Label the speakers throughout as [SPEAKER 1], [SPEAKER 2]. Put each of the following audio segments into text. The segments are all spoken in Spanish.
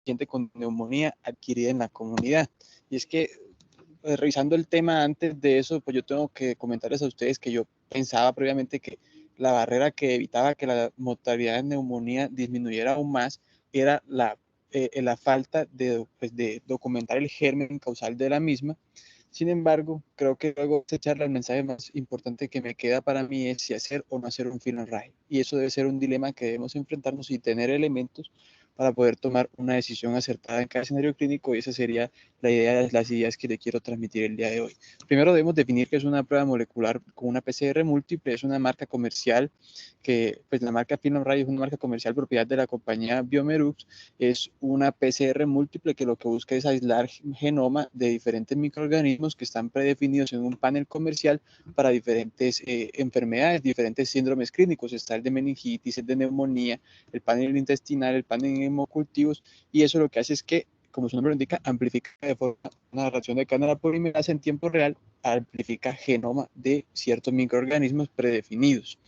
[SPEAKER 1] paciente con neumonía adquirida en la comunidad. Y es que, revisando el tema antes de eso, pues yo tengo que comentarles a ustedes que yo pensaba previamente que la barrera que evitaba que la mortalidad de neumonía disminuyera aún más era la falta pues, de documentar el germen causal de la misma. Sin embargo, creo que luego de esta charla el mensaje más importante que me queda para mí es si hacer o no hacer un film RAI. Y eso debe ser un dilema que debemos enfrentarnos y tener elementos para poder tomar una decisión acertada en cada escenario clínico, y esa sería la idea, las ideas que le quiero transmitir el día de hoy. Primero debemos definir qué es una prueba molecular con una PCR múltiple. Es una marca comercial que, pues la marca Film RAI es una marca comercial propiedad de la compañía Biomerux. Es una PCR múltiple que lo que busca es aislar genoma de diferentes microorganismos que están predefinidos en un panel comercial para diferentes enfermedades, diferentes síndromes clínicos. Está el de meningitis, el de neumonía, el panel intestinal, el panel en hemocultivos, y eso lo que hace es que, como su nombre lo indica, amplifica de forma una reacción de cadena polimerasa en tiempo real, amplifica genoma de ciertos microorganismos predefinidos.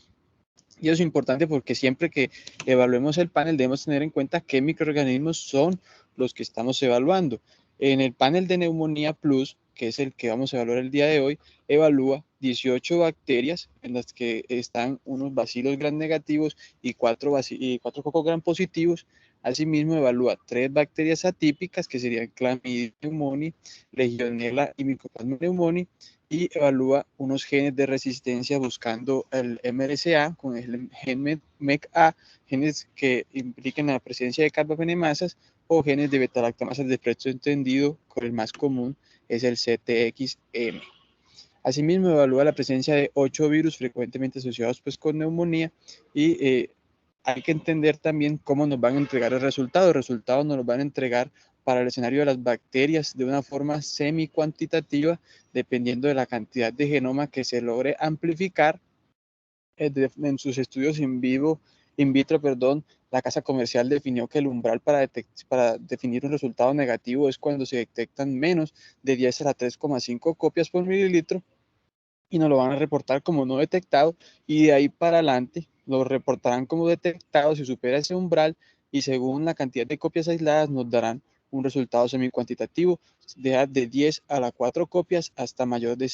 [SPEAKER 1] Y eso es importante porque siempre que evaluemos el panel debemos tener en cuenta qué microorganismos son los que estamos evaluando. En el panel de neumonía plus, que es el que vamos a evaluar el día de hoy, evalúa 18 bacterias en las que están unos bacilos gram negativos y 4 cocos gram positivos. Asimismo, evalúa 3 bacterias atípicas que serían Clamidia pneumoniae, Legionella y Mycoplasma pneumoniae, y evalúa unos genes de resistencia buscando el MRSA con el gen MECA, genes que impliquen la presencia de carbapenemasas o genes de beta-lactamasas de precio entendido, con el más común es el CTXM. Asimismo, evalúa la presencia de 8 virus frecuentemente asociados pues, con neumonía, y hay que entender también cómo nos van a entregar el resultado. El resultado nos lo van a entregar para el escenario de las bacterias de una forma semi-cuantitativa, dependiendo de la cantidad de genoma que se logre amplificar. En sus estudios in vitro, la casa comercial definió que el umbral para definir un resultado negativo es cuando se detectan menos de 10 a la 3,5 copias por mililitro, y nos lo van a reportar como no detectado, y de ahí para adelante lo reportarán como detectado si supera ese umbral, y según la cantidad de copias aisladas nos darán un resultado semi-cuantitativo de 10 a la 4 copias hasta mayor de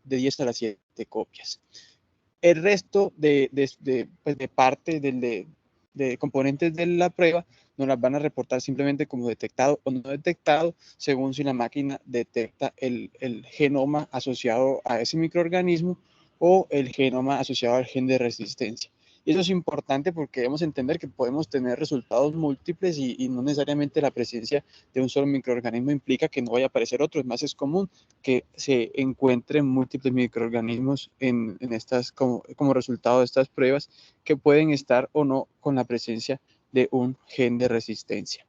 [SPEAKER 1] 10 a las 7 copias. El resto pues de parte de componentes de la prueba nos las van a reportar simplemente como detectado o no detectado, según si la máquina detecta el genoma asociado a ese microorganismo o el genoma asociado al gen de resistencia. Y eso es importante porque debemos entender que podemos tener resultados múltiples, y no necesariamente la presencia de un solo microorganismo implica que no vaya a aparecer otro. Es más, es común que se encuentren múltiples microorganismos en estas, como resultado de estas pruebas, que pueden estar o no con la presencia de un gen de resistencia.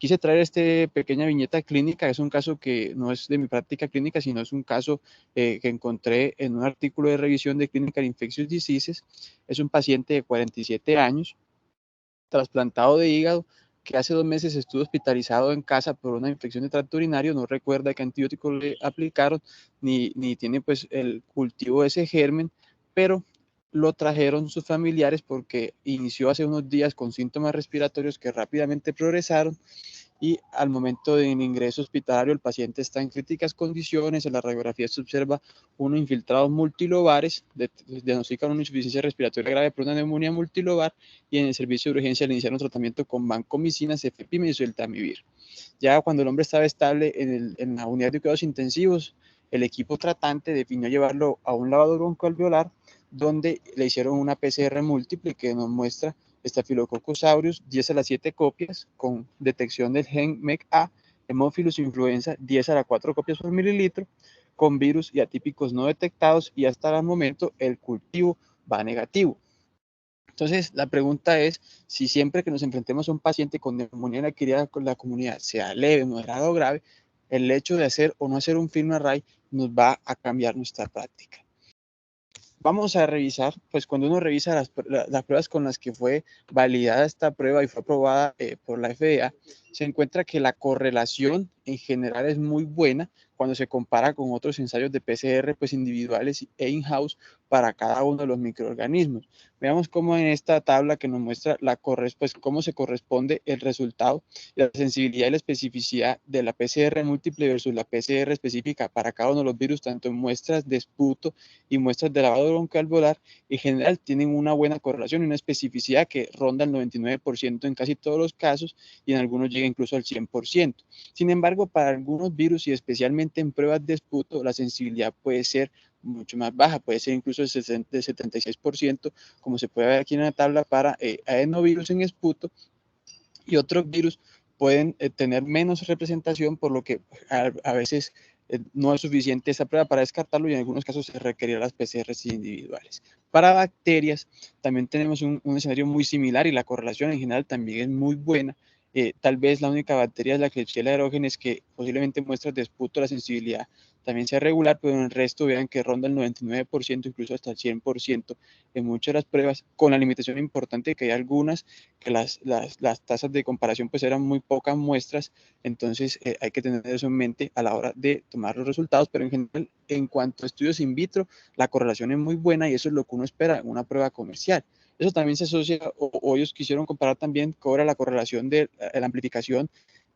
[SPEAKER 1] Quise traer esta pequeña viñeta clínica. Es un caso que no es de mi práctica clínica, sino es un caso que encontré en un artículo de revisión de Clinical Infectious Diseases. Es un paciente de 47 años, trasplantado de hígado, que hace 2 meses estuvo hospitalizado en casa por una infección de tracto urinario. No recuerda qué antibiótico le aplicaron, ni tiene pues el cultivo de ese germen, pero lo trajeron sus familiares porque inició hace unos días con síntomas respiratorios que rápidamente progresaron, y al momento del ingreso hospitalario el paciente está en críticas condiciones. En la radiografía se observa unos infiltrados multilobares, diagnostican una insuficiencia respiratoria grave por una neumonía multilobar, y en el servicio de urgencia le iniciaron tratamiento con vancomicina, cefepime y sueltamivir. Ya cuando el hombre estaba estable en la unidad de cuidados intensivos, el equipo tratante definió llevarlo a un lavado broncoalveolar, donde le hicieron una PCR múltiple que nos muestra Staphylococcus aureus 10 a las 7 copias con detección del gen MECA, Haemophilus influenza 10 a las 4 copias por mililitro, con virus y atípicos no detectados, y hasta el momento el cultivo va negativo. Entonces, la pregunta es si siempre que nos enfrentemos a un paciente con neumonía adquirida con la comunidad, sea leve, moderado o grave, el hecho de hacer o no hacer un film array nos va a cambiar nuestra práctica. Vamos a revisar, pues cuando uno revisa las pruebas con las que fue validada esta prueba y fue aprobada por la FDA, se encuentra que la correlación en general es muy buena cuando se compara con otros ensayos de PCR pues individuales e in-house, para cada uno de los microorganismos. Veamos cómo en esta tabla que nos muestra pues, cómo se corresponde el resultado de la sensibilidad y la especificidad de la PCR múltiple versus la PCR específica para cada uno de los virus, tanto en muestras de esputo y muestras de lavado broncoalveolar. En general tienen una buena correlación y una especificidad que ronda el 99% en casi todos los casos y en algunos llega incluso al 100%. Sin embargo, para algunos virus y especialmente en pruebas de esputo, la sensibilidad puede ser mucho más baja, puede ser incluso el 76%, como se puede ver aquí en la tabla para adenovirus en esputo, y otros virus pueden tener menos representación, por lo que a veces no es suficiente esa prueba para descartarlo y en algunos casos se requerirán las PCRs individuales. Para bacterias también tenemos un escenario muy similar y la correlación en general también es muy buena. Tal vez la única bacteria es la Klebsiella aerogenes, que posiblemente muestras de esputo la sensibilidad también sea regular, pero en el resto vean que ronda el 99%, incluso hasta el 100% en muchas de las pruebas, con la limitación importante de que hay algunas que las tasas de comparación pues eran muy pocas muestras, entonces hay que tener eso en mente a la hora de tomar los resultados, pero en general, en cuanto a estudios in vitro, la correlación es muy buena y eso es lo que uno espera en una prueba comercial. Eso también se asocia, o ellos quisieron comparar también cómo era la correlación de la amplificación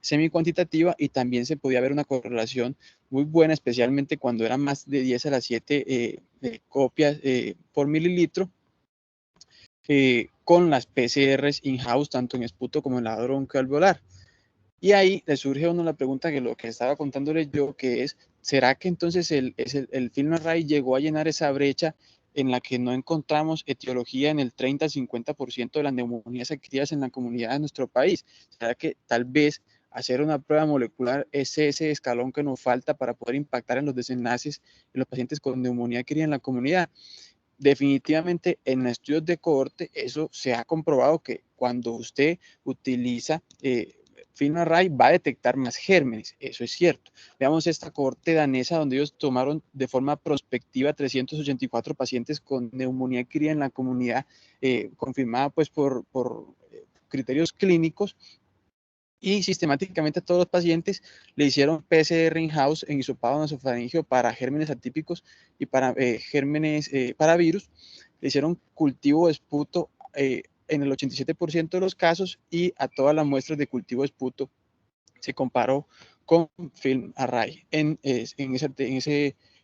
[SPEAKER 1] semi-cuantitativa, y también se podía ver una correlación muy buena, especialmente cuando eran más de 10 a la 7 copias por mililitro, con las PCRs in-house, tanto en esputo como en lavado broncoalveolar. Y ahí le surge a uno la pregunta, que lo que estaba contándole yo, que es, ¿será que entonces el FilmArray llegó a llenar esa brecha en la que no encontramos etiología en el 30 al 50% de las neumonías activas en la comunidad de nuestro país? ¿Será que tal vez hacer una prueba molecular es ese escalón que nos falta para poder impactar en los desenlaces en los pacientes con neumonía adquirida en la comunidad? Definitivamente en estudios de cohorte eso se ha comprobado, que cuando usted utiliza FilmArray va a detectar más gérmenes, eso es cierto. Veamos esta cohorte danesa, donde ellos tomaron de forma prospectiva 384 pacientes con neumonía adquirida en la comunidad, confirmada pues por criterios clínicos, y sistemáticamente a todos los pacientes le hicieron PCR in-house en hisopado nasofaringeo para gérmenes atípicos y para gérmenes, para virus. Le hicieron cultivo de esputo en el 87% de los casos, y a todas las muestras de cultivo de esputo se comparó con FilmArray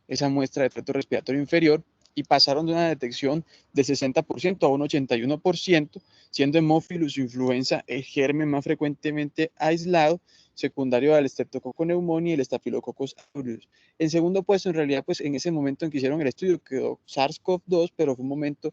[SPEAKER 1] esa muestra de tracto respiratorio inferior, y pasaron de una detección de 60% a un 81%, siendo Haemophilus influenza el germen más frecuentemente aislado, secundario al Streptococcus pneumoniae y el Staphylococcus aureus. En segundo puesto, en realidad, pues en ese momento en que hicieron el estudio quedó SARS-CoV-2, pero fue un momento,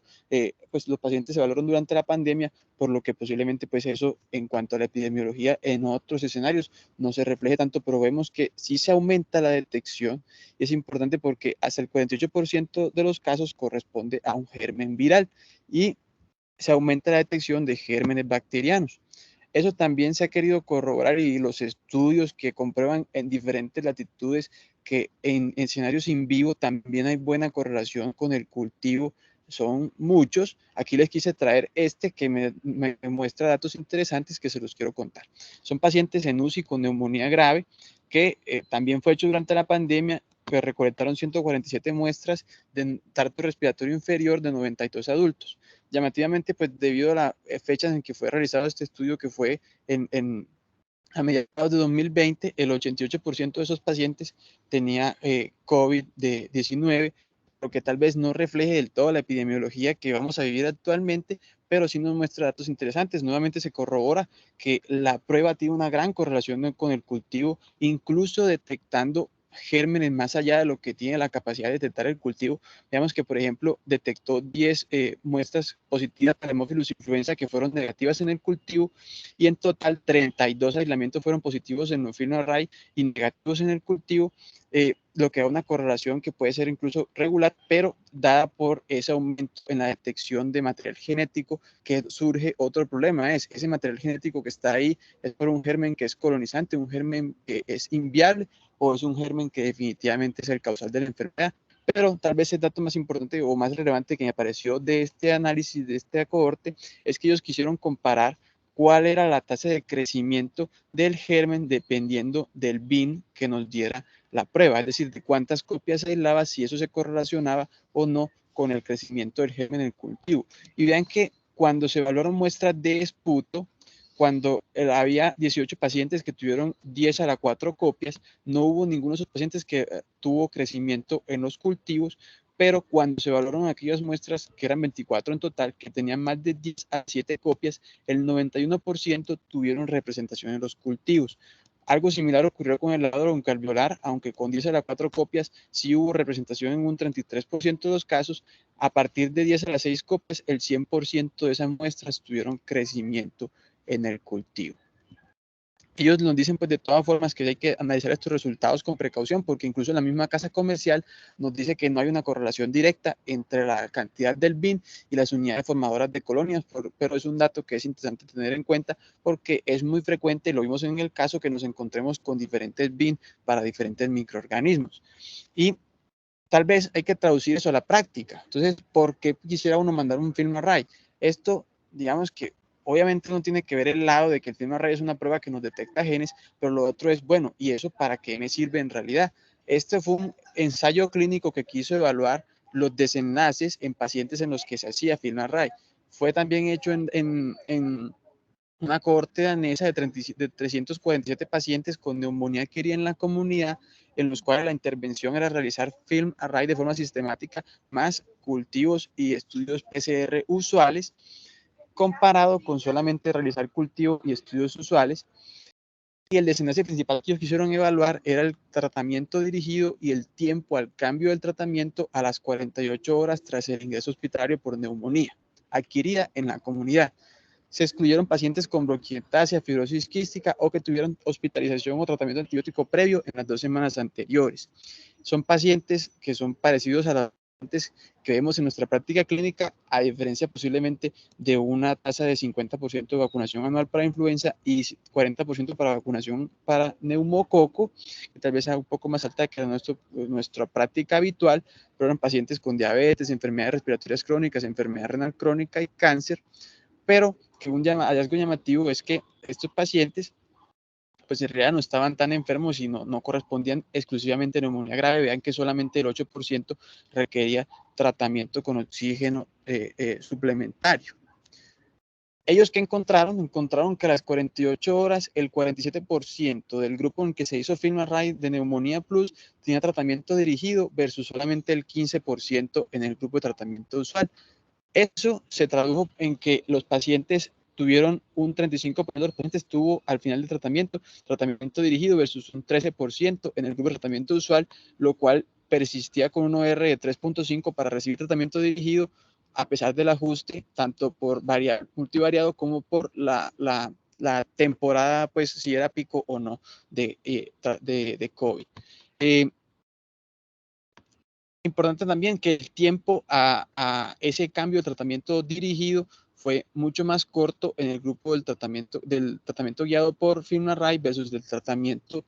[SPEAKER 1] pues los pacientes se valoraron durante la pandemia, por lo que posiblemente pues eso, en cuanto a la epidemiología en otros escenarios, no se refleje tanto, pero vemos que sí se aumenta la detección, y es importante porque hasta el 48% de los casos corresponde a un germen viral, y se aumenta la detección de gérmenes bacterianos. Eso también se ha querido corroborar, y los estudios que comprueban en diferentes latitudes que en escenarios in vivo también hay buena correlación con el cultivo son muchos. Aquí les quise traer que me muestra datos interesantes que se los quiero contar. Son pacientes en UCI con neumonía grave, que también fue hecho durante la pandemia, que recolectaron 147 muestras de tracto respiratorio inferior de 92 adultos. Llamativamente, pues debido a las fechas en que fue realizado este estudio, que fue a mediados de 2020, el 88% de esos pacientes tenía COVID-19, lo que tal vez no refleje del todo la epidemiología que vamos a vivir actualmente, pero sí nos muestra datos interesantes. Nuevamente se corrobora que la prueba tiene una gran correlación con el cultivo, incluso detectando gérmenes más allá de lo que tiene la capacidad de detectar el cultivo. Veamos que, por ejemplo, detectó 10 muestras positivas para Haemophilus influenza que fueron negativas en el cultivo, y en total 32 aislamientos fueron positivos en el FilmArray y negativos en el cultivo, lo que da una correlación que puede ser incluso regular, pero dada por ese aumento en la detección de material genético, que surge otro problema: es ese material genético que está ahí, es por un germen que es colonizante, un germen que es inviable, o es un germen que definitivamente es el causal de la enfermedad. Pero tal vez el dato más importante o más relevante que me apareció de este análisis, de este cohorte, es que ellos quisieron comparar cuál era la tasa de crecimiento del germen dependiendo del bin que nos diera la prueba, es decir, de cuántas copias aislaba, si eso se correlacionaba o no con el crecimiento del germen en el cultivo. Y vean que cuando se evaluaron muestras de esputo, cuando había 18 pacientes que tuvieron 10⁴ copias, no hubo ninguno de esos pacientes que tuvo crecimiento en los cultivos, pero cuando se evaluaron aquellas muestras, que eran 24 en total, que tenían más de 10⁻7 copias, el 91% tuvieron representación en los cultivos. Algo similar ocurrió con el lado broncoalveolar, aunque con 10⁻4 copias sí hubo representación en un 33% de los casos. A partir de 10⁻6 copias, el 100% de esas muestras tuvieron crecimiento en el cultivo. Ellos nos dicen pues de todas formas que hay que analizar estos resultados con precaución, porque incluso la misma casa comercial nos dice que no hay una correlación directa entre la cantidad del BIN y las unidades formadoras de colonias, pero es un dato que es interesante tener en cuenta porque es muy frecuente, lo vimos en el caso, que nos encontremos con diferentes BIN para diferentes microorganismos. Y tal vez hay que traducir eso a la práctica. Entonces, ¿por qué quisiera uno mandar un FilmArray? Esto, digamos que obviamente no tiene que ver el lado de que el FilmArray es una prueba que nos detecta genes, pero lo otro es, bueno, ¿y eso para qué me sirve en realidad? Este fue un ensayo clínico que quiso evaluar los desenlaces en pacientes en los que se hacía FilmArray. Fue también hecho en una cohorte danesa de 347 pacientes con neumonía adquirida en la comunidad, en los cuales la intervención era realizar FilmArray de forma sistemática, más cultivos y estudios PCR usuales, comparado con solamente realizar cultivos y estudios usuales. Y el desenlace principal que ellos quisieron evaluar era el tratamiento dirigido y el tiempo al cambio del tratamiento a las 48 horas tras el ingreso hospitalario por neumonía adquirida en la comunidad. Se excluyeron pacientes con bronquiectasia, fibrosis quística o que tuvieron hospitalización o tratamiento antibiótico previo en las 2 semanas anteriores. Son pacientes que son parecidos a los pacientes que vemos en nuestra práctica clínica, a diferencia posiblemente de una tasa de 50% de vacunación anual para influenza y 40% para vacunación para neumococo, que tal vez sea un poco más alta que nuestra práctica habitual, pero eran pacientes con diabetes, enfermedades respiratorias crónicas, enfermedad renal crónica y cáncer. Pero que un hallazgo llamativo es que estos pacientes, pues en realidad no estaban tan enfermos y no correspondían exclusivamente a neumonía grave. Vean que solamente el 8% requería tratamiento con oxígeno suplementario. Ellos que encontraron que a las 48 horas el 47% del grupo en que se hizo FilmArray de neumonía plus tenía tratamiento dirigido versus solamente el 15% en el grupo de tratamiento usual. Eso se tradujo en que los pacientes tuvieron un 35% de los pacientes tuvo al final del tratamiento dirigido versus un 13% en el grupo de tratamiento usual, lo cual persistía con un OR de 3.5 para recibir tratamiento dirigido a pesar del ajuste, tanto por multivariado como por la temporada, pues si era pico o no de COVID. Importante también que el tiempo a ese cambio de tratamiento dirigido fue mucho más corto en el grupo del tratamiento guiado por FilmArray versus del tratamiento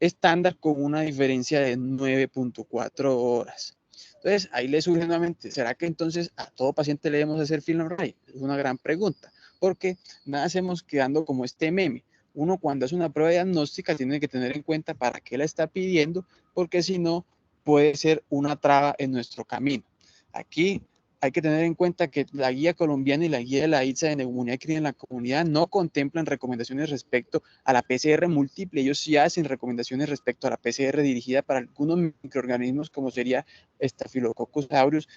[SPEAKER 1] estándar, con una diferencia de 9.4 horas. Entonces, ahí le surge nuevamente, ¿será que entonces a todo paciente le debemos hacer FilmArray? Es una gran pregunta, porque nada hacemos quedando como este meme. Uno cuando hace una prueba diagnóstica tiene que tener en cuenta para qué la está pidiendo, porque si no puede ser una traba en nuestro camino. Aquí hay que tener en cuenta que la guía colombiana y la guía de la ITSA de neumonía adquirida en la comunidad no contemplan recomendaciones respecto a la PCR múltiple. Ellos sí hacen recomendaciones respecto a la PCR dirigida para algunos microorganismos como sería Staphylococcus aureus,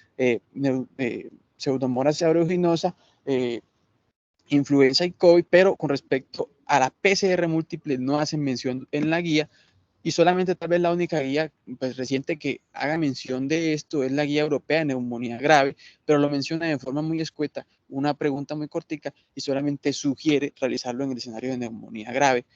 [SPEAKER 1] Pseudomonas aeruginosa, influenza y COVID, pero con respecto a la PCR múltiple no hacen mención en la guía. Y solamente tal vez la única guía pues, reciente que haga mención de esto es la guía europea de neumonía grave, pero lo menciona de forma muy escueta, una pregunta muy cortica, y solamente sugiere realizarlo en el escenario de neumonía grave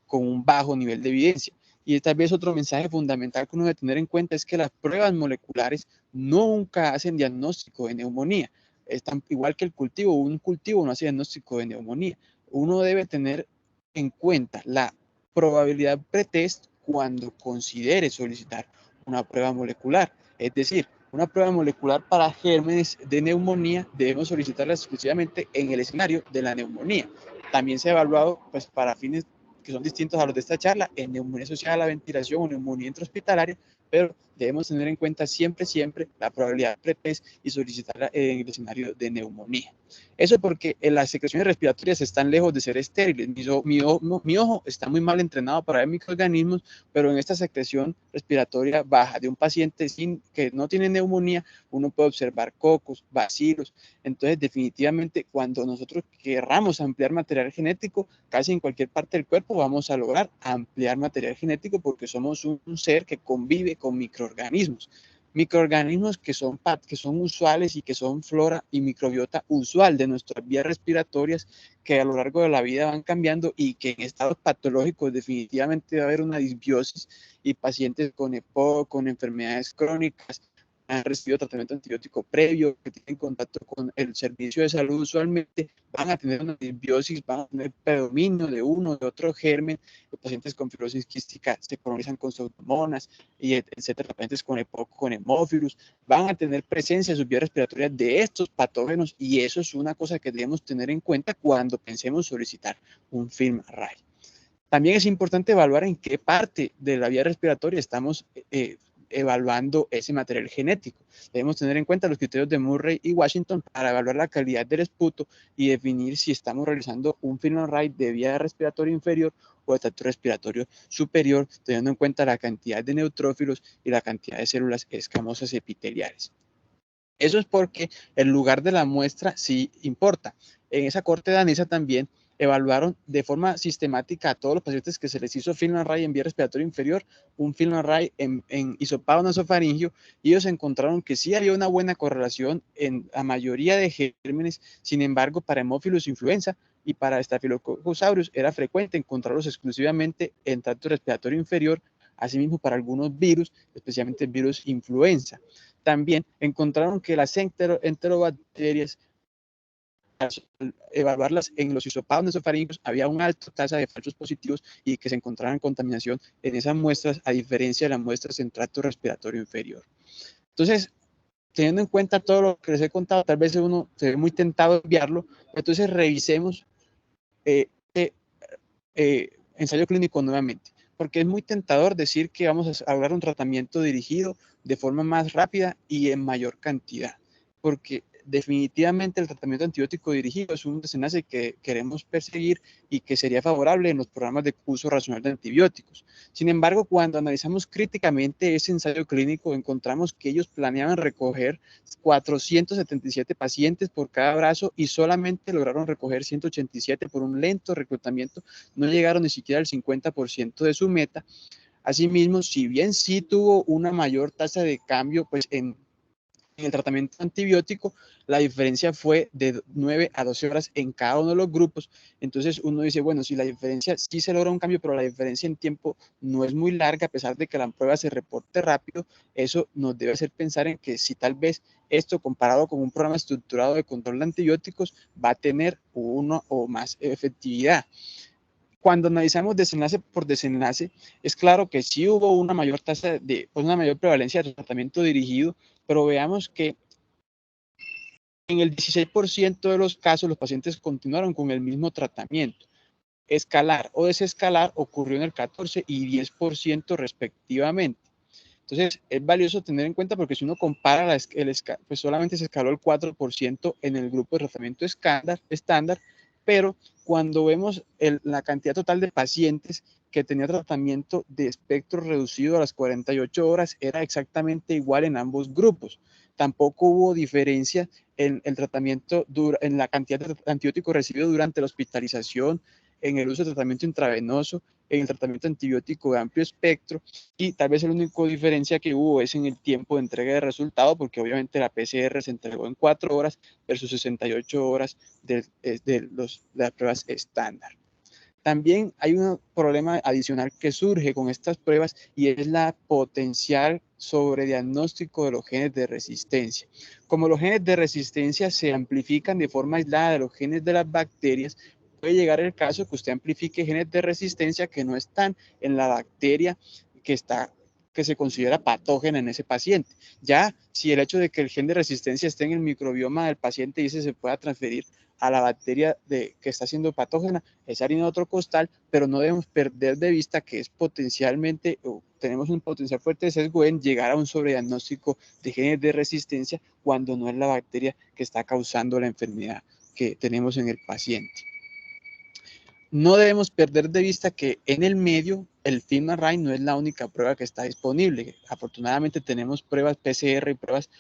[SPEAKER 1] con un bajo nivel de evidencia. Y tal vez otro mensaje fundamental que uno debe tener en cuenta es que las pruebas moleculares nunca hacen diagnóstico de neumonía. Están igual que el cultivo, un cultivo no hace diagnóstico de neumonía. Uno debe tener en cuenta la probabilidad pretest cuando considere solicitar una prueba molecular. Es decir, una prueba molecular para gérmenes de neumonía debemos solicitarla exclusivamente en el escenario de la neumonía. También se ha evaluado pues, para fines que son distintos a los de esta charla, en neumonía asociada a la ventilación o neumonía intrahospitalaria, pero debemos tener en cuenta siempre, siempre la probabilidad pretest y solicitarla en el escenario de neumonía. Eso porque las secreciones respiratorias están lejos de ser estériles. Mi ojo está muy mal entrenado para ver microorganismos, pero en esta secreción respiratoria baja de un paciente que no tiene neumonía, uno puede observar cocos, bacilos. Entonces, definitivamente, cuando nosotros querramos ampliar material genético, casi en cualquier parte del cuerpo vamos a lograr ampliar material genético porque somos un ser que convive con microorganismos. Microorganismos que son usuales y que son flora y microbiota usual de nuestras vías respiratorias que a lo largo de la vida van cambiando y que en estados patológicos definitivamente va a haber una disbiosis y pacientes con EPOC, con enfermedades crónicas, han recibido tratamiento antibiótico previo, que tienen contacto con el servicio de salud usualmente, van a tener una disbiosis, van a tener predominio de uno o de otro germen. Los pacientes con fibrosis quística se colonizan con pseudomonas, y etcétera. Los pacientes con EPOC, con hemófilus, van a tener presencia en sus vías respiratorias de estos patógenos y eso es una cosa que debemos tener en cuenta cuando pensemos solicitar un film array. También es importante evaluar en qué parte de la vía respiratoria estamos evaluando ese material genético. Debemos tener en cuenta los criterios de Murray y Washington para evaluar la calidad del esputo y definir si estamos realizando un film array de vía respiratoria inferior o de tracto respiratorio superior, teniendo en cuenta la cantidad de neutrófilos y la cantidad de células escamosas epiteliales. Eso es porque el lugar de la muestra sí importa. En esa corte danesa también evaluaron de forma sistemática a todos los pacientes que se les hizo film array en vía respiratoria inferior, un film array en hisopado nasofaringio, y ellos encontraron que sí había una buena correlación en la mayoría de gérmenes. Sin embargo, para Haemophilus influenza y para Staphylococcus aureus era frecuente encontrarlos exclusivamente en tracto respiratorio inferior, asimismo para algunos virus, especialmente el virus influenza. También encontraron que las enterobacterias, al evaluarlas en los hisopados nasofaringos, había una alta tasa de falsos positivos y que se encontraban contaminación en esas muestras, a diferencia de las muestras en tracto respiratorio inferior. Entonces, teniendo en cuenta todo lo que les he contado, tal vez uno se ve muy tentado de enviarlo, entonces revisemos ensayo clínico nuevamente, porque es muy tentador decir que vamos a hablar un tratamiento dirigido de forma más rápida y en mayor cantidad, porque definitivamente el tratamiento antibiótico dirigido es un desenlace que queremos perseguir y que sería favorable en los programas de uso racional de antibióticos. Sin embargo, cuando analizamos críticamente ese ensayo clínico, encontramos que ellos planeaban recoger 477 pacientes por cada brazo y solamente lograron recoger 187 por un lento reclutamiento, no llegaron ni siquiera al 50% de su meta. Asimismo, si bien sí tuvo una mayor tasa de cambio pues en el tratamiento antibiótico, la diferencia fue de 9 a 12 horas en cada uno de los grupos. Entonces uno dice, bueno, si la diferencia sí se logra un cambio, pero la diferencia en tiempo no es muy larga, a pesar de que la prueba se reporte rápido, eso nos debe hacer pensar en que si tal vez esto comparado con un programa estructurado de control de antibióticos va a tener uno o más efectividad. Cuando analizamos desenlace por desenlace, es claro que sí hubo una mayor tasa de, pues una mayor prevalencia de tratamiento dirigido, pero veamos que en el 16% de los casos los pacientes continuaron con el mismo tratamiento. Escalar o desescalar ocurrió en el 14 y 10% respectivamente. Entonces, es valioso tener en cuenta porque si uno compara, pues solamente se escaló el 4% en el grupo de tratamiento estándar, pero cuando vemos la cantidad total de pacientes que tenía tratamiento de espectro reducido a las 48 horas, era exactamente igual en ambos grupos. Tampoco hubo diferencia en el tratamiento, en la cantidad de antibióticos recibido durante la hospitalización, en el uso de tratamiento intravenoso, en el tratamiento antibiótico de amplio espectro, y tal vez la única diferencia que hubo es en el tiempo de entrega de resultado, porque obviamente la PCR se entregó en 4 horas versus 68 horas de las pruebas estándar. También hay un problema adicional que surge con estas pruebas y es la potencial sobrediagnóstico de los genes de resistencia. Como los genes de resistencia se amplifican de forma aislada de los genes de las bacterias, puede llegar el caso que usted amplifique genes de resistencia que no están en la bacteria que se considera patógena en ese paciente. Ya si el hecho de que el gen de resistencia esté en el microbioma del paciente y se pueda transferir a la bacteria que está siendo patógena, es harina de otro costal, pero no debemos perder de vista que es potencialmente o tenemos un potencial fuerte de sesgo en llegar a un sobrediagnóstico de genes de resistencia cuando no es la bacteria que está causando la enfermedad que tenemos en el paciente. No debemos perder de vista que en el medio el FilmArray no es la única prueba que está disponible. Afortunadamente tenemos pruebas PCR y pruebas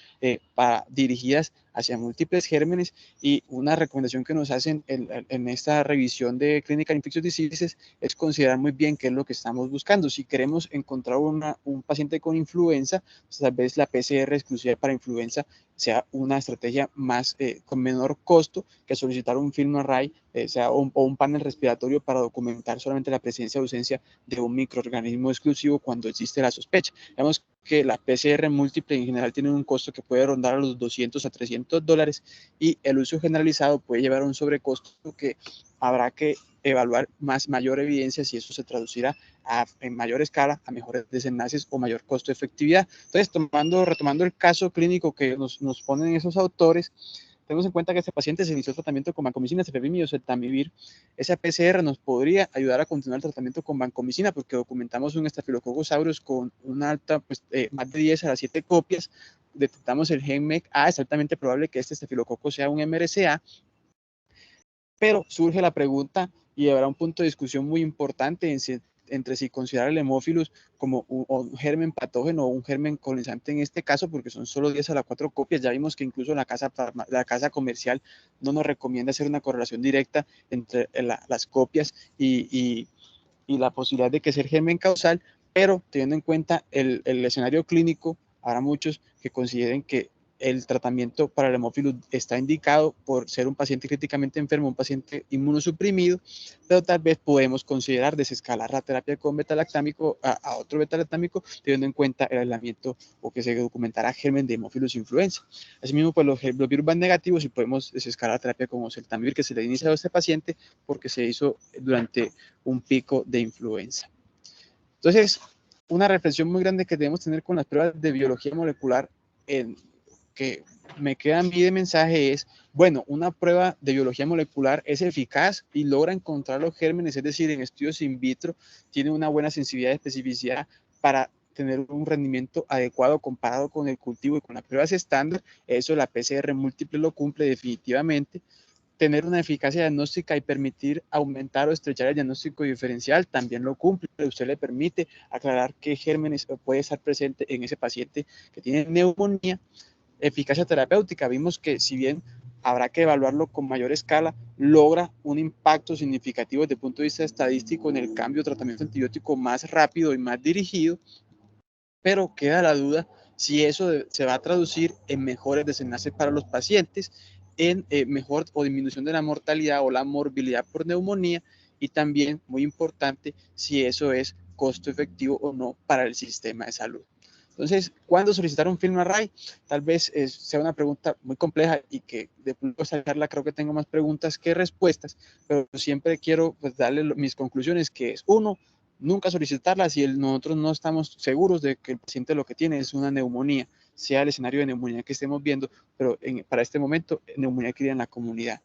[SPEAKER 1] dirigidas hacia múltiples gérmenes, y una recomendación que nos hacen en esta revisión de Clinical Infectious Diseases es considerar muy bien qué es lo que estamos buscando. Si queremos encontrar un paciente con influenza, pues tal vez la PCR exclusiva para influenza sea una estrategia más con menor costo que solicitar un FilmArray o un panel respiratorio para documentar solamente la presencia o ausencia de un microorganismo exclusivo cuando existe la sospecha. Vemos que la PCR múltiple en general tiene un costo que puede rondar a los $200 a $300, y el uso generalizado puede llevar a un sobrecosto que habrá que evaluar mayor evidencia si eso se traducirá en mayor escala a mejores desenlaces o mayor costo de efectividad. Entonces, retomando el caso clínico que nos ponen esos autores, tenemos en cuenta que este paciente se inició tratamiento con vancomicina, cefepime o oseltamivir. Esa PCR nos podría ayudar a continuar el tratamiento con vancomicina porque documentamos un Staphylococcus aureus con una alta, más de 10 a las 7 copias. Detectamos el gen MEC-A, es altamente probable que este estafilococo sea un MRSA, pero surge la pregunta y habrá un punto de discusión muy importante entre si considerar el Haemophilus como un germen patógeno o un germen colonizante en este caso, porque son solo 10 a las 4 copias. Ya vimos que incluso la casa comercial no nos recomienda hacer una correlación directa entre las copias y la posibilidad de que sea el germen causal, pero teniendo en cuenta el escenario clínico, habrá muchos que consideren que el tratamiento para el hemófilo está indicado por ser un paciente críticamente enfermo, un paciente inmunosuprimido, pero tal vez podemos considerar desescalar la terapia con betalactámico a otro betalactámico, teniendo en cuenta el aislamiento o que se documentará germen de hemófilos influenza. Asimismo, pues los virus van negativos y podemos desescalar la terapia con oseltamivir que se le inicia a este paciente porque se hizo durante un pico de influenza. Entonces, una reflexión muy grande que debemos tener con las pruebas de biología molecular que me queda a mí de mensaje es, bueno, una prueba de biología molecular es eficaz y logra encontrar los gérmenes, es decir, en estudios in vitro tiene una buena sensibilidad y especificidad para tener un rendimiento adecuado comparado con el cultivo y con las pruebas estándar. Eso la PCR múltiple lo cumple definitivamente. Tener una eficacia diagnóstica y permitir aumentar o estrechar el diagnóstico diferencial también lo cumple. Usted le permite aclarar qué gérmenes puede estar presente en ese paciente que tiene neumonía. Eficacia terapéutica, vimos que si bien habrá que evaluarlo con mayor escala, logra un impacto significativo desde el punto de vista estadístico en el cambio de tratamiento antibiótico más rápido y más dirigido, pero queda la duda si eso se va a traducir en mejores desenlaces para los pacientes, en mejor o disminución de la mortalidad o la morbilidad por neumonía, y también, muy importante, si eso es costo efectivo o no para el sistema de salud. Entonces, ¿cuándo solicitar un FilmArray? Tal vez sea una pregunta muy compleja y que de esta charla creo que tengo más preguntas que respuestas, pero siempre quiero pues, darle mis conclusiones, que es, uno, nunca solicitarla si nosotros no estamos seguros de que el paciente lo que tiene es una neumonía, sea el escenario de neumonía que estemos viendo, pero para este momento, neumonía que en la comunidad.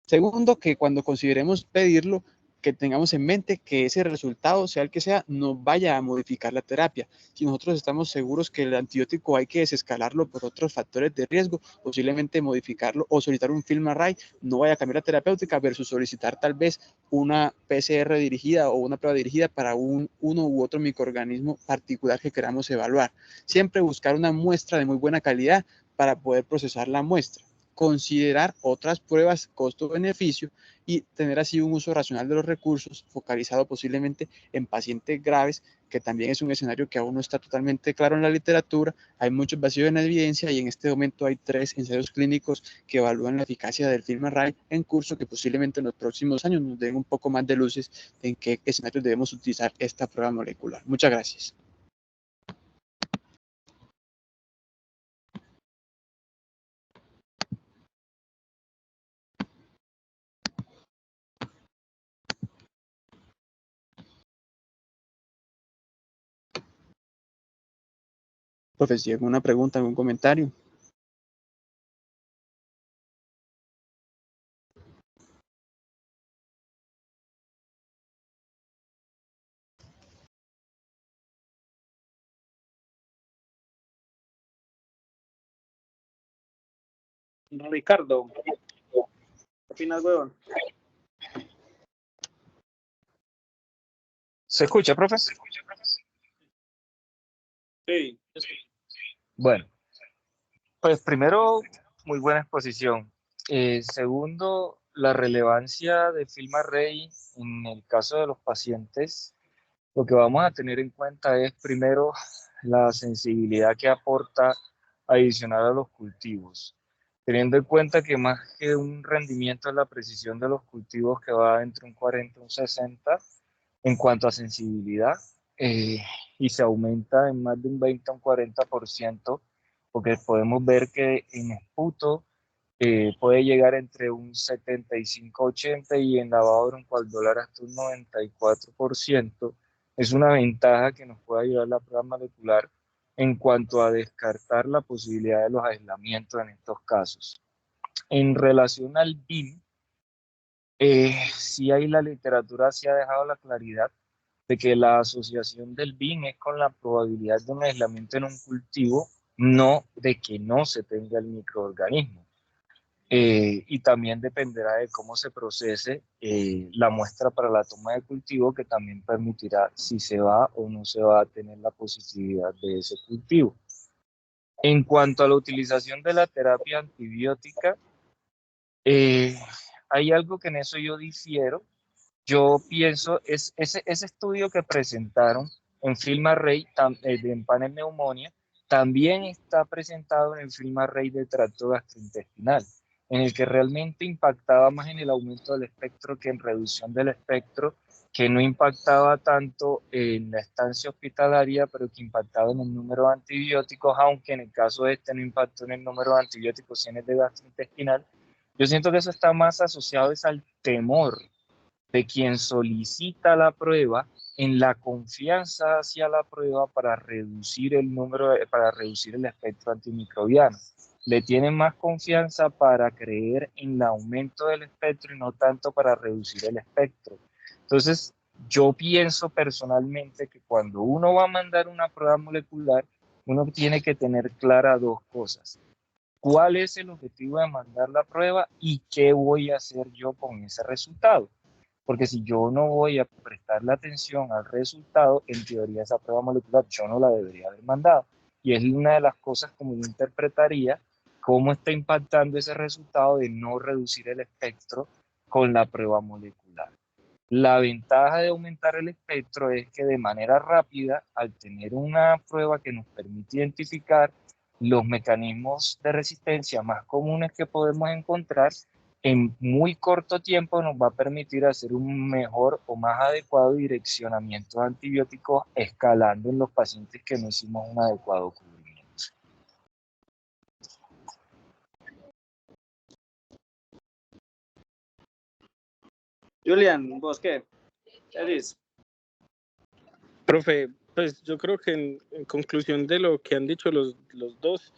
[SPEAKER 1] Segundo, que cuando consideremos pedirlo, que tengamos en mente que ese resultado, sea el que sea, no vaya a modificar la terapia. Si nosotros estamos seguros que el antibiótico hay que desescalarlo por otros factores de riesgo, posiblemente modificarlo o solicitar un FilmArray, no vaya a cambiar la terapéutica versus solicitar tal vez una PCR dirigida o una prueba dirigida para uno u otro microorganismo particular que queramos evaluar. Siempre buscar una muestra de muy buena calidad para poder procesar la muestra, considerar otras pruebas costo-beneficio y tener así un uso racional de los recursos focalizado posiblemente en pacientes graves, que también es un escenario que aún no está totalmente claro en la literatura. Hay muchos vacíos en la evidencia y en este momento hay 3 ensayos clínicos que evalúan la eficacia del FilmArray en curso, que posiblemente en los próximos años nos den un poco más de luces en qué escenarios debemos utilizar esta prueba molecular. Muchas gracias. Profe, si alguna pregunta, algún comentario.
[SPEAKER 2] Ricardo, ¿qué opinas, weón?
[SPEAKER 3] ¿Se escucha, profe?
[SPEAKER 2] Sí.
[SPEAKER 3] Bueno, pues primero, muy buena exposición. Segundo, la relevancia de FilmArray en el caso de los pacientes. Lo que vamos a tener en cuenta es primero la sensibilidad que aporta adicional a los cultivos, teniendo en cuenta que más que un rendimiento es la precisión de los cultivos que va entre un 40 y un 60 en cuanto a sensibilidad, eh, y se aumenta en más de un 20 a un 40%, porque podemos ver que en esputo puede llegar entre un 75-80 y en lavado broncoalveolar dólar hasta un 94%. Es una ventaja que nos puede ayudar la prueba molecular en cuanto a descartar la posibilidad de los aislamientos en estos casos. En relación al BIM, sí hay la literatura, sí ha dejado la claridad de que la asociación del BIM es con la probabilidad de un aislamiento en un cultivo, no de que no se tenga el microorganismo. Y también dependerá de cómo se procese la muestra para la toma de cultivo, que también permitirá si se va o no se va a tener la positividad de ese cultivo. En cuanto a la utilización de la terapia antibiótica, hay algo que en eso yo difiero. Yo pienso, ese estudio que presentaron en FilmArray, en panel neumonía, también está presentado en el FilmArray de tracto gastrointestinal, en el que realmente impactaba más en el aumento del espectro que en reducción del espectro, que no impactaba tanto en la estancia hospitalaria, pero que impactaba en el número de antibióticos, aunque en el caso de este no impactó en el número de antibióticos, sino en el de gastrointestinal. Yo siento que eso está más asociado es al temor de quien solicita la prueba en la confianza hacia la prueba para reducir el número, para reducir el espectro antimicrobiano. Le tienen más confianza para creer en el aumento del espectro y no tanto para reducir el espectro. Entonces, yo pienso personalmente que cuando uno va a mandar una prueba molecular, uno tiene que tener clara dos cosas. ¿Cuál es el objetivo de mandar la prueba y qué voy a hacer yo con ese resultado? Porque si yo no voy a prestarle atención al resultado, en teoría esa prueba molecular yo no la debería haber mandado. Y es una de las cosas como yo interpretaría cómo está impactando ese resultado de no reducir el espectro con la prueba molecular. La ventaja de aumentar el espectro es que de manera rápida, al tener una prueba que nos permite identificar los mecanismos de resistencia más comunes que podemos encontrar, en muy corto tiempo nos va a permitir hacer un mejor o más adecuado direccionamiento de antibióticos, escalando en los pacientes que no hicimos un adecuado cubrimiento.
[SPEAKER 2] Julian, ¿vos qué? ¿Qué dices?
[SPEAKER 4] Profe, pues yo creo que en conclusión de lo que han dicho los dos,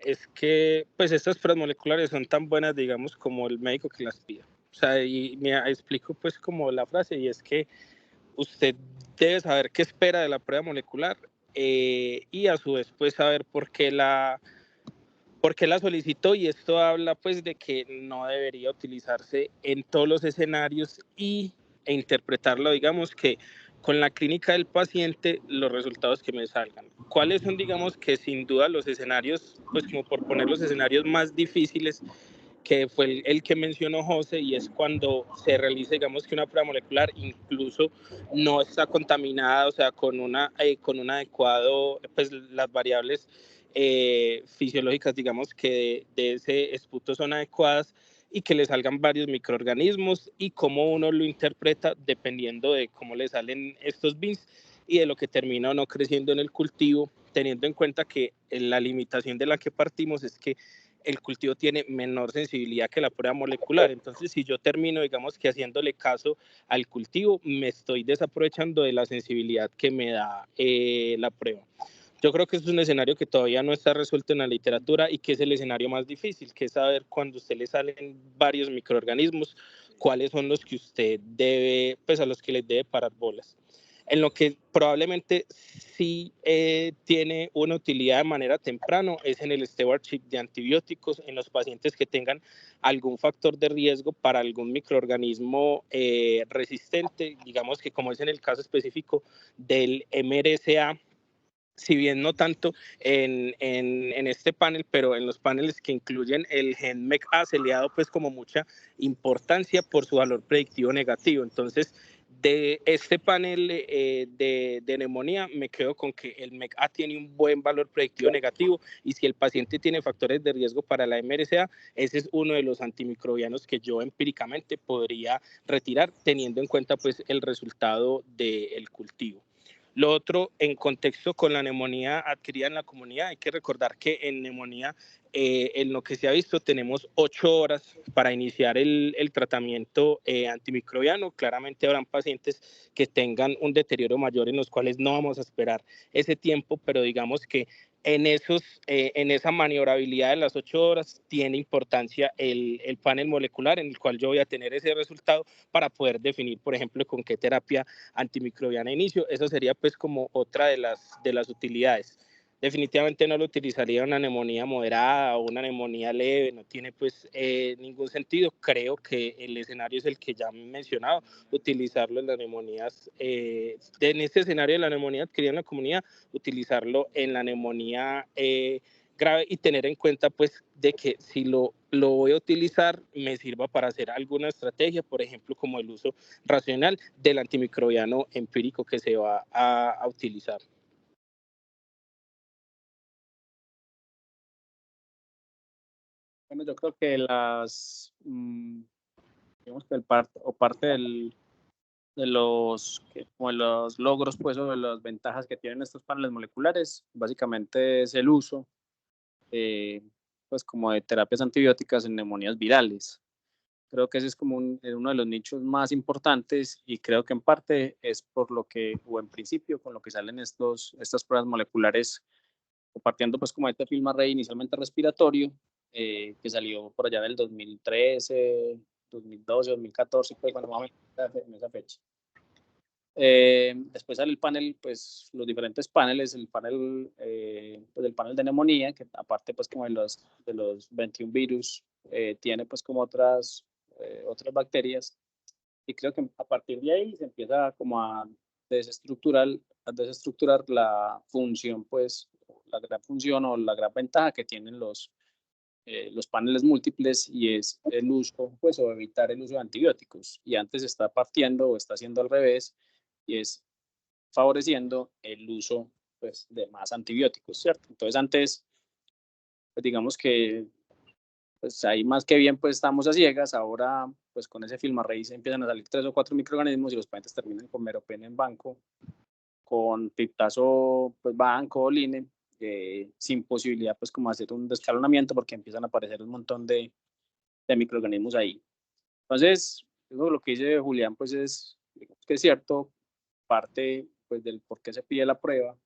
[SPEAKER 4] es que pues estas pruebas moleculares son tan buenas, digamos, como el médico que las pida. O sea, y me explico pues como la frase, y es que usted debe saber qué espera de la prueba molecular, y a su vez pues saber por qué la solicitó, y esto habla pues de que no debería utilizarse en todos los escenarios e interpretarlo, digamos, que con la clínica del paciente los resultados que me salgan. ¿Cuáles son, digamos, que sin duda los escenarios, pues como por poner los escenarios más difíciles, que fue el que mencionó José, y es cuando se realiza, digamos, que una prueba molecular incluso no está contaminada, o sea, con un adecuado, pues las variables fisiológicas, digamos, que de ese esputo son adecuadas, y que le salgan varios microorganismos, y cómo uno lo interpreta dependiendo de cómo le salen estos bins y de lo que termina o no creciendo en el cultivo, teniendo en cuenta que la limitación de la que partimos es que el cultivo tiene menor sensibilidad que la prueba molecular. Entonces, si yo termino, digamos, que haciéndole caso al cultivo, me estoy desaprovechando de la sensibilidad que me da la prueba. Yo creo que es un escenario que todavía no está resuelto en la literatura, y que es el escenario más difícil, que es saber cuando a usted le salen varios microorganismos, cuáles son los que usted debe, pues a los que les debe parar bolas. En lo que probablemente sí tiene una utilidad de manera temprana es en el stewardship de antibióticos en los pacientes que tengan algún factor de riesgo para algún microorganismo resistente, digamos que como es en el caso específico del MRSA, si bien no tanto en este panel, pero en los paneles que incluyen el gen MECA se le ha dado pues como mucha importancia por su valor predictivo negativo. Entonces, de este panel de neumonía me quedo con que el MECA tiene un buen valor predictivo negativo y si el paciente tiene factores de riesgo para la MRSA, ese es uno de los antimicrobianos que yo empíricamente podría retirar teniendo en cuenta pues el resultado del cultivo. Lo otro, en contexto con la neumonía adquirida en la comunidad, hay que recordar que en neumonía, en lo que se ha visto, tenemos 8 horas para iniciar el tratamiento antimicrobiano. Claramente habrán pacientes que tengan un deterioro mayor en los cuales no vamos a esperar ese tiempo, pero digamos que en esa maniobrabilidad de las 8 horas tiene importancia el panel molecular en el cual yo voy a tener ese resultado para poder definir, por ejemplo, con qué terapia antimicrobiana inicio. Eso sería pues como otra de las utilidades. Definitivamente no lo utilizaría en una neumonía moderada o una neumonía leve, no tiene pues ningún sentido. Creo que el escenario es el que ya me he mencionado, utilizarlo en las neumonías, en este escenario de la neumonía adquirida en la comunidad, utilizarlo en la neumonía grave y tener en cuenta pues de que si lo voy a utilizar me sirva para hacer alguna estrategia, por ejemplo como el uso racional del antimicrobiano empírico que se va a utilizar.
[SPEAKER 2] Bueno, yo creo que digamos que parte de como de los logros, pues, o de las ventajas que tienen estos paneles moleculares, básicamente es el uso, pues, como de terapias antibióticas en neumonías virales. Creo que ese es como uno de los nichos más importantes y creo que en parte es por lo que, o en principio, con lo que salen estas pruebas moleculares, partiendo pues como este film array inicialmente respiratorio, que salió por allá del 2013, 2012, 2014, pues bueno, más o menos en esa fecha. Después sale el panel, pues los diferentes paneles, el panel, pues el panel de neumonía, que aparte pues como de los 21 virus, tiene pues como otras bacterias, y creo que a partir de ahí se empieza como a desestructurar la función, pues la gran función o la gran ventaja que tienen los paneles múltiples, y es el uso, pues, o evitar el uso de antibióticos. Y antes está partiendo o está haciendo al revés, y es favoreciendo el uso, pues, de más antibióticos, ¿cierto? Entonces antes, pues, digamos que pues ahí más que bien pues estamos a ciegas. Ahora pues con ese film array se empiezan a salir 3 o 4 microorganismos y los pacientes terminan con meropen en banco, con piptazo pues banco o line, sin posibilidad pues como hacer un descalonamiento porque empiezan a aparecer un montón de microorganismos ahí. Entonces, eso lo que dice Julián pues es, digamos que es cierto, parte pues del por qué se pide la prueba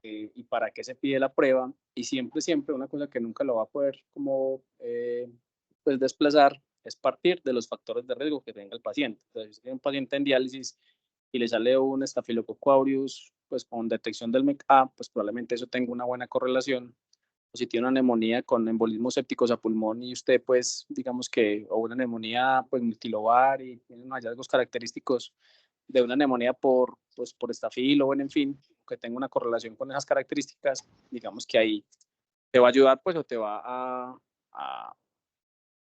[SPEAKER 2] y para qué se pide la prueba, y siempre una cosa que nunca lo va a poder como pues desplazar es partir de los factores de riesgo que tenga el paciente. Entonces, si tiene un paciente en diálisis y le sale un Staphylococcus aureus pues con detección del MECA, pues probablemente eso tenga una buena correlación. O si tiene una neumonía con embolismos sépticos a pulmón y usted pues digamos que, o una neumonía pues multilobar y tiene unos hallazgos característicos de una neumonía por estafilo, o en fin, que tenga una correlación con esas características, digamos que ahí te va a ayudar pues o te va a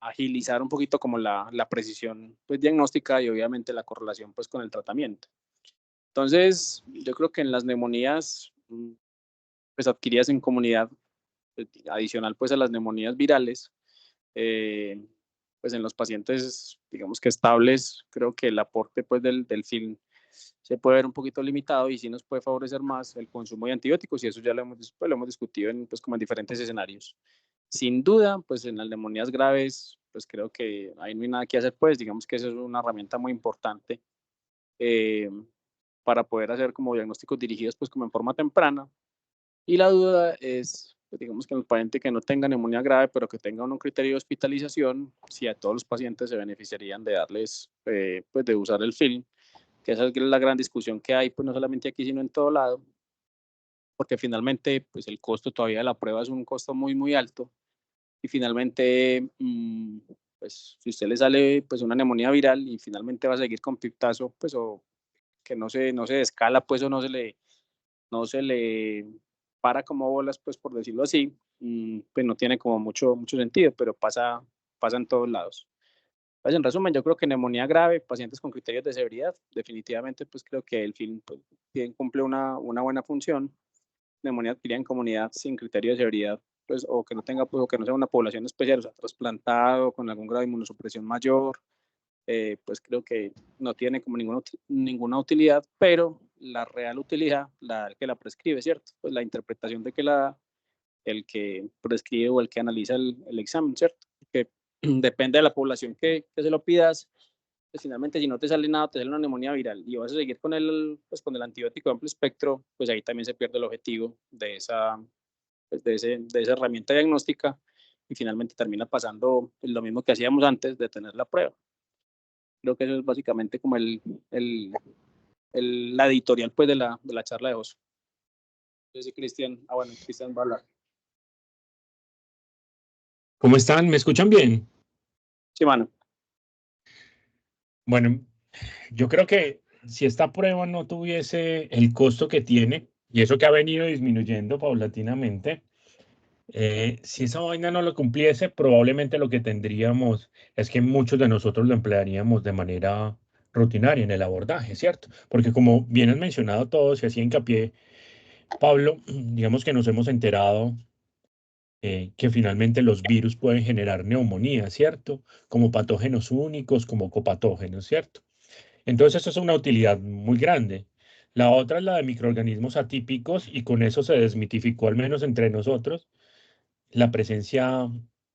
[SPEAKER 2] agilizar un poquito como la precisión pues diagnóstica y obviamente la correlación pues con el tratamiento. Entonces yo creo que en las neumonías pues adquiridas en comunidad, adicional pues a las neumonías virales, pues en los pacientes digamos que estables, creo que el aporte pues del film se puede ver un poquito limitado y sí nos puede favorecer más el consumo de antibióticos, y eso ya lo hemos discutido pues como en diferentes escenarios. Sin duda, pues en las neumonías graves, pues creo que ahí no hay nada que hacer, pues digamos que eso es una herramienta muy importante para poder hacer como diagnósticos dirigidos pues como en forma temprana. Y la duda es, pues digamos que en el paciente que no tenga neumonía grave, pero que tenga un criterio de hospitalización, si a todos los pacientes se beneficiarían de darles, pues de usar el film, que esa es la gran discusión que hay, pues no solamente aquí, sino en todo lado, porque finalmente pues el costo todavía de la prueba es un costo muy, muy alto, y finalmente, pues si usted le sale pues una neumonía viral y finalmente va a seguir con piptazo, pues o que no se descala, pues o no se le para como bolas, pues por decirlo así, pues no tiene como mucho sentido, pero pasa en todos lados. Pues en resumen, yo creo que neumonía grave, pacientes con criterios de severidad, definitivamente pues creo que el film pues, bien cumple una buena función. Neumonía adquirida en comunidad sin criterio de severidad, pues o que no tenga, pues, o que no sea una población especial, o sea, trasplantado con algún grado de inmunosupresión mayor, pues creo que no tiene como ninguna utilidad, pero la real utilidad, la que la prescribe, ¿cierto? Pues la interpretación de que el que prescribe o el que analiza el examen, ¿cierto? Que depende de la población que se lo pidas, pues finalmente si no te sale nada, te sale una neumonía viral y vas a seguir con pues con el antibiótico de amplio espectro, pues ahí también se pierde el objetivo de esa, pues de esa herramienta diagnóstica y finalmente termina pasando lo mismo que hacíamos antes de tener la prueba. Creo que eso es básicamente como la editorial pues de la charla de Oso. Yo sí, Cristian, bueno, Cristian va a hablar.
[SPEAKER 5] ¿Cómo están? ¿Me escuchan bien?
[SPEAKER 2] Sí, mano.
[SPEAKER 5] Bueno, yo creo que si esta prueba no tuviese el costo que tiene, y eso que ha venido disminuyendo paulatinamente, si esa vaina no lo cumpliese, probablemente lo que tendríamos es que muchos de nosotros lo emplearíamos de manera rutinaria en el abordaje, ¿cierto? Porque como bien han mencionado todos y así hincapié, Pablo, digamos que nos hemos enterado que finalmente los virus pueden generar neumonía, ¿cierto? Como patógenos únicos, como copatógenos, ¿cierto? Entonces, eso es una utilidad muy grande. La otra es la de microorganismos atípicos y con eso se desmitificó, al menos entre nosotros, la presencia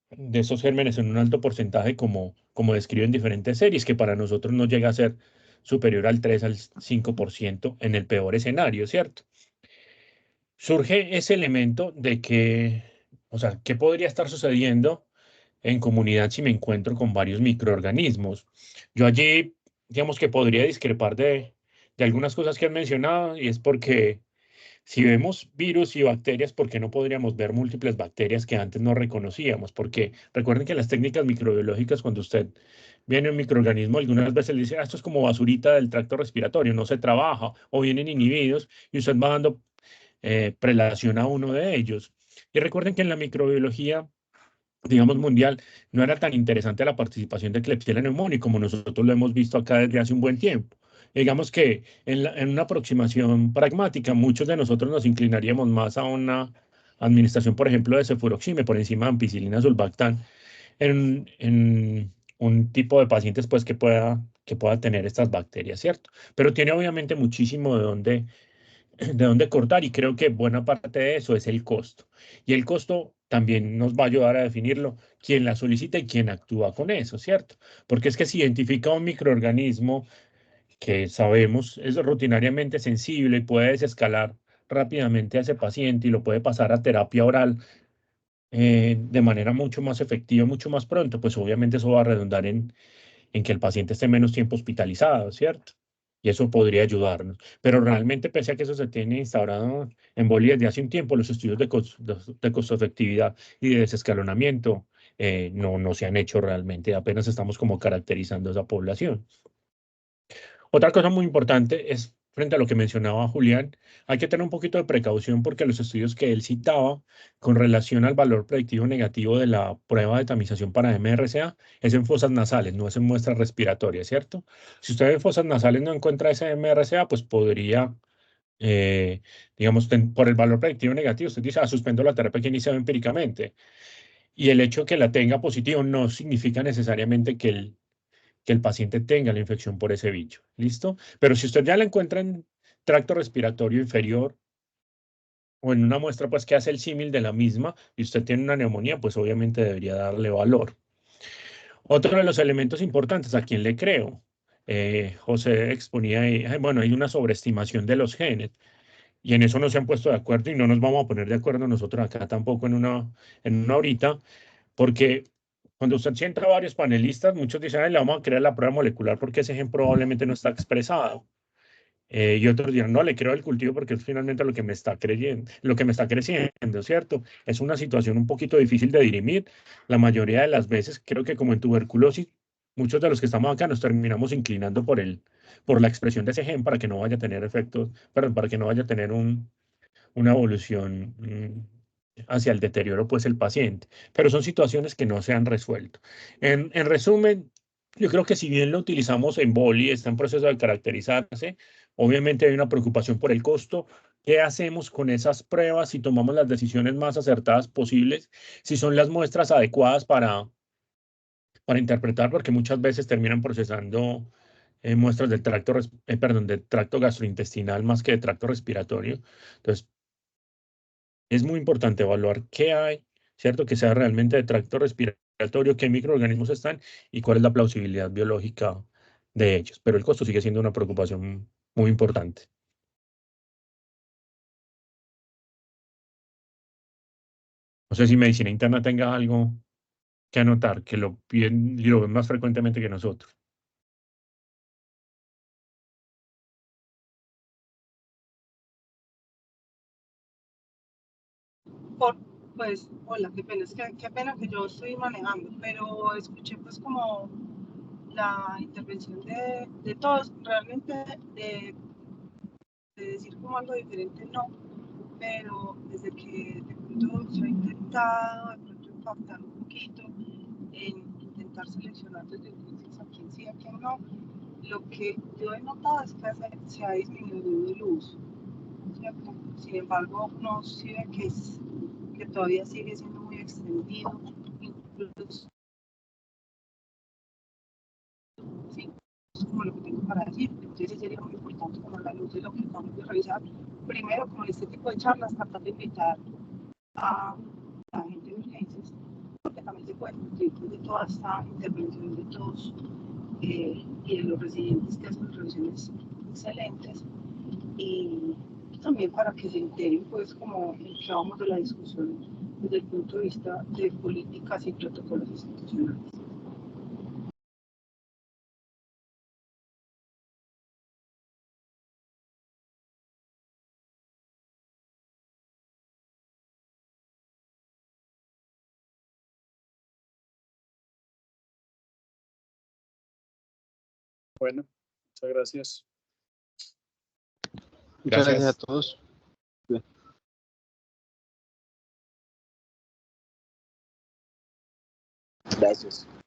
[SPEAKER 5] de esos gérmenes en un alto porcentaje, como describen diferentes series, que para nosotros no llega a ser superior al 3 al 5% en el peor escenario, ¿cierto? Surge ese elemento de que, o sea, ¿qué podría estar sucediendo en comunidad si me encuentro con varios microorganismos? Yo allí, digamos que podría discrepar de algunas cosas que han mencionado, y es porque si vemos virus y bacterias, ¿por qué no podríamos ver múltiples bacterias que antes no reconocíamos? Porque recuerden que las técnicas microbiológicas, cuando usted viene un microorganismo, algunas veces le dice, esto es como basurita del tracto respiratorio, no se trabaja, o vienen inhibidos, y usted va dando prelación a uno de ellos. Y recuerden que en la microbiología, digamos, mundial, no era tan interesante la participación de Klebsiella pneumoniae como nosotros lo hemos visto acá desde hace un buen tiempo. Digamos que en una aproximación pragmática, muchos de nosotros nos inclinaríamos más a una administración, por ejemplo, de cefuroxime por encima de ampicilina sulbactam en un tipo de pacientes pues, que pueda tener estas bacterias, ¿cierto? Pero tiene obviamente muchísimo de dónde cortar y creo que buena parte de eso es el costo. Y el costo también nos va a ayudar a definirlo quién la solicita y quién actúa con eso, ¿cierto? Porque es que si identifica un microorganismo que sabemos es rutinariamente sensible y puede desescalar rápidamente a ese paciente y lo puede pasar a terapia oral de manera mucho más efectiva, mucho más pronto, pues obviamente eso va a redundar en que el paciente esté menos tiempo hospitalizado, ¿cierto? Y eso podría ayudarnos. Pero realmente, pese a que eso se tiene instaurado en Bolivia desde hace un tiempo, los estudios de costo-efectividad y de desescalonamiento no se han hecho realmente. Apenas estamos como caracterizando esa población. Otra cosa muy importante es, frente a lo que mencionaba Julián, hay que tener un poquito de precaución porque los estudios que él citaba con relación al valor predictivo negativo de la prueba de tamización para MRSA es en fosas nasales, no es en muestras respiratorias, ¿cierto? Si usted en fosas nasales no encuentra ese MRSA, pues podría, digamos, por el valor predictivo negativo, usted dice, suspendo la terapia que iniciado empíricamente. Y el hecho de que la tenga positivo no significa necesariamente que el paciente tenga la infección por ese bicho. ¿Listo? Pero si usted ya la encuentra en tracto respiratorio inferior o en una muestra pues que hace el símil de la misma y usted tiene una neumonía, pues obviamente debería darle valor. Otro de los elementos importantes, ¿a quién le creo? José exponía ahí, bueno, hay una sobreestimación de los genes y en eso no se han puesto de acuerdo y no nos vamos a poner de acuerdo nosotros acá tampoco en una horita, porque cuando usted sienta a varios panelistas, muchos dicen, le vamos a crear la prueba molecular porque ese gen probablemente no está expresado. Y otros dirán, no, le creo al cultivo porque es finalmente lo que me está creyendo, lo que me está creciendo, ¿cierto? Es una situación un poquito difícil de dirimir. La mayoría de las veces, creo que como en tuberculosis, muchos de los que estamos acá nos terminamos inclinando por la expresión de ese gen para que no vaya a tener efectos, perdón, para que no vaya a tener una evolución hacia el deterioro, pues el paciente. Pero son situaciones que no se han resuelto. En resumen, yo creo que si bien lo utilizamos en boli, está en proceso de caracterizarse, obviamente hay una preocupación por el costo. ¿Qué hacemos con esas pruebas si tomamos las decisiones más acertadas posibles? Si son las muestras adecuadas para interpretar, porque muchas veces terminan procesando muestras del perdón, del tracto gastrointestinal más que de tracto respiratorio. Entonces, es muy importante evaluar qué hay, ¿cierto? Que sea realmente de tracto respiratorio, qué microorganismos están y cuál es la plausibilidad biológica de ellos. Pero el costo sigue siendo una preocupación muy importante. No sé si medicina interna tenga algo que anotar, que lo piden y lo ven más frecuentemente que nosotros.
[SPEAKER 6] Pues, hola, qué pena, qué pena que yo estoy manejando, pero escuché pues como la intervención de todos, realmente de decir como algo diferente, no, pero desde que de pronto se ha intentado de pronto impactar un poquito en intentar seleccionar desde entonces a quién sí, a quién no, lo que yo he notado es que se ha disminuido el uso, ¿cierto? Sin embargo, no se ve que todavía sigue siendo muy extendido, incluso, sí, es como lo que tengo para decir. Entonces sería muy importante, como a la luz de lo que acabamos de revisar, primero con este tipo de charlas, tratar de invitar a la gente de urgencias, porque también se puede nutrir de toda esta intervención de todos y de los residentes que hacen revisiones excelentes, y también para que se enteren pues como en qué vamos de la discusión desde el punto de vista de políticas y protocolos institucionales.
[SPEAKER 2] Bueno, muchas gracias.
[SPEAKER 1] Muchas gracias a
[SPEAKER 5] Gracias.
[SPEAKER 1] todos.
[SPEAKER 2] Gracias.